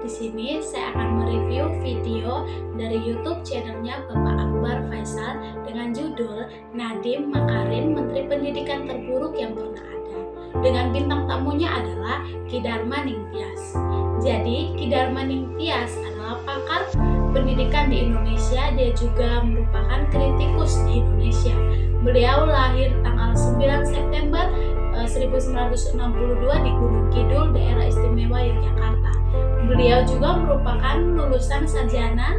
Di sini saya akan mereview video dari YouTube channelnya Bapak Akbar Faisal dengan judul Nadiem Makarim Menteri Pendidikan Terburuk yang Pernah Ada. Dengan bintang tamunya adalah Ki Darma Ningtyas. Jadi Ki Darma Ningtyas adalah pakar pendidikan di Indonesia. Dia juga merupakan kritikus di Indonesia. Beliau lahir tanggal 9 September 1962 di Gunung Kidul, Daerah Istimewa Yogyakarta. Beliau juga merupakan lulusan sarjana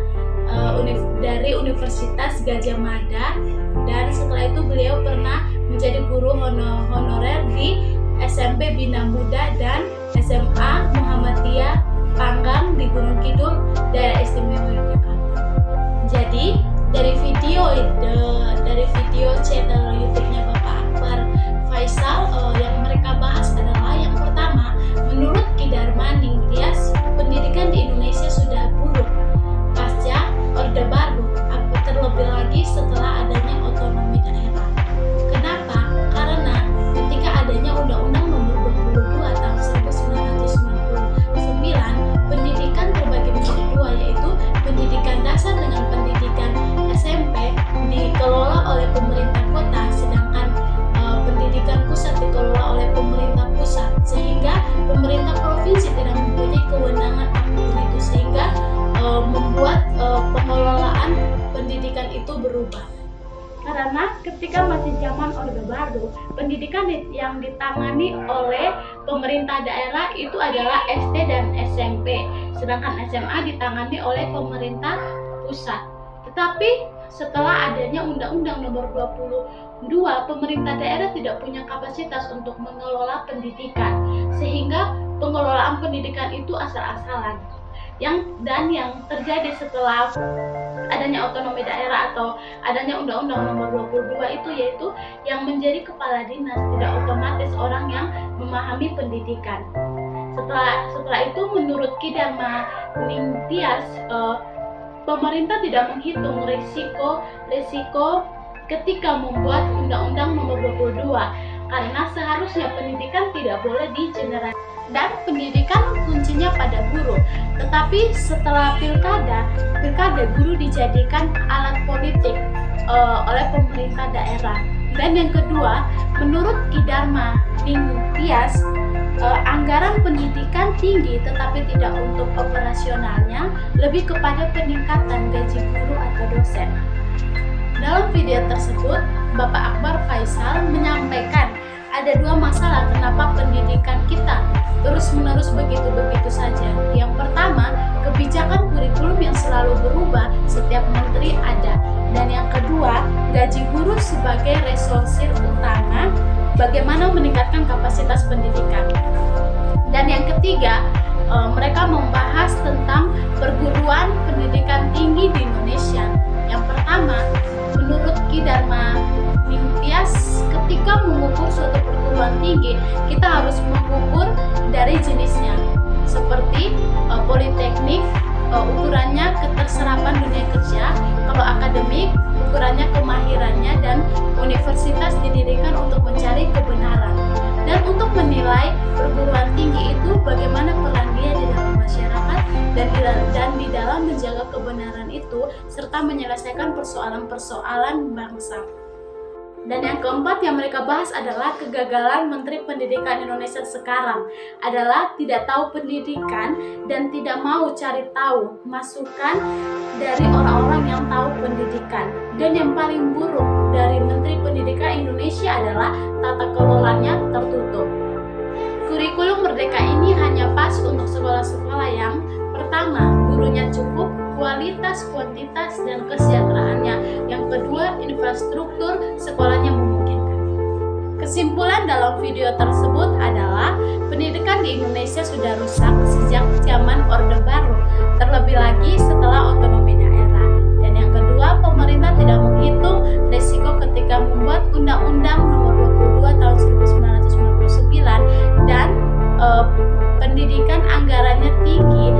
dari Universitas Gadjah Mada, dan setelah itu beliau pernah menjadi guru honorer di SMP Bina Muda dan SMA Muhammadiyah Panggang di Gunung Kidul, Daerah Istimewa Yogyakarta. Jadi dari video channel YouTube-nya Bapak Akbar Faisal yang mereka bahas adalah yang pertama, menurut Ki Darma Ningtyas, pendidikan di Indonesia sudah buruk pasca Orde Baru, terlebih lagi setelah adanya otonomi daerah. Kenapa? Karena ketika adanya Undang-Undang Nomor 22 tahun 1999, pendidikan terbagi menjadi dua, yaitu pendidikan dasar dengan pendidikan SMP dikelola oleh pemerintah kota, sedangkan pendidikan pusat dikelola oleh pemerintah pusat, sehingga pemerintah provinsi tidak mempunyai kewenangan apapun itu, sehingga membuat pengelolaan pendidikan itu berubah. Karena ketika masih zaman Orde Baru, pendidikan yang ditangani oleh pemerintah daerah itu adalah SD dan SMP, sedangkan SMA ditangani oleh pemerintah pusat. Tetapi setelah adanya Undang-Undang Nomor 22, pemerintah daerah tidak punya kapasitas untuk mengelola pendidikan, sehingga pengelolaan pendidikan itu asal-asalan. Yang terjadi setelah adanya otonomi daerah atau adanya Undang-Undang Nomor 22 itu, yaitu yang menjadi kepala dinas tidak otomatis orang yang memahami pendidikan. Setelah itu, menurut Ki Darma Ningtyas, pemerintah tidak menghitung risiko ketika membuat Undang-Undang Nomor 22, karena seharusnya pendidikan tidak boleh digeneralisasi dan pendidikan kuncinya pada guru. Tetapi setelah pilkada guru dijadikan alat politik oleh pemerintah daerah. Dan yang kedua, menurut Ki Darma Ningtyas, anggaran pendidikan tinggi tetapi tidak untuk operasionalnya, lebih kepada peningkatan gaji guru atau dosen. Dalam video tersebut, Bapak Akbar Faisal menyampaikan ada dua masalah kenapa pendidikan kita terus-menerus begitu-begitu saja. Yang pertama, kebijakan kurikulum yang selalu berubah, setiap menteri ada. Dan yang kedua, gaji guru sebagai resource utama bagaimana meningkatkan kapasitas pendidikan. Dan yang ketiga, mereka membahas tentang perguruan pendidikan tinggi di Indonesia. Yang pertama, menurut Ki Darma Ningtyas, ketika mengukur suatu perguruan tinggi, kita harus mengukur dari jenisnya. Seperti politeknik, ukurannya keterserapan dunia kerja. Kalau akademik, ukurannya kemahirannya, dan universitas didirikan untuk mencari kebenaran. Dan untuk menilai perguruan tinggi itu, bagaimana peran dia di dalam masyarakat dan di dalam menjaga kebenaran itu, serta menyelesaikan persoalan-persoalan bangsa. Dan yang keempat yang mereka bahas adalah kegagalan Menteri Pendidikan Indonesia sekarang adalah tidak tahu pendidikan dan tidak mau cari tahu masukan dari orang-orang yang tahu pendidikan. Dan yang paling buruk dari Menteri Pendidikan Indonesia adalah tata kelolanya tertutup. Kurikulum Merdeka ini hanya pas untuk sekolah-sekolah yang pertama, gurunya cukup, kualitas, kuantitas, dan kesejahteraannya. Yang kedua, infrastruktur sekolahnya memungkinkan. Kesimpulan dalam video tersebut adalah pendidikan di Indonesia sudah rusak sejak zaman Orde Baru, terlebih lagi setelah otonomi daerah. Dan yang kedua, pemerintah tidak menghitung risiko ketika membuat Undang-Undang Nomor 22 tahun 1999 dan pendidikan anggarannya tinggi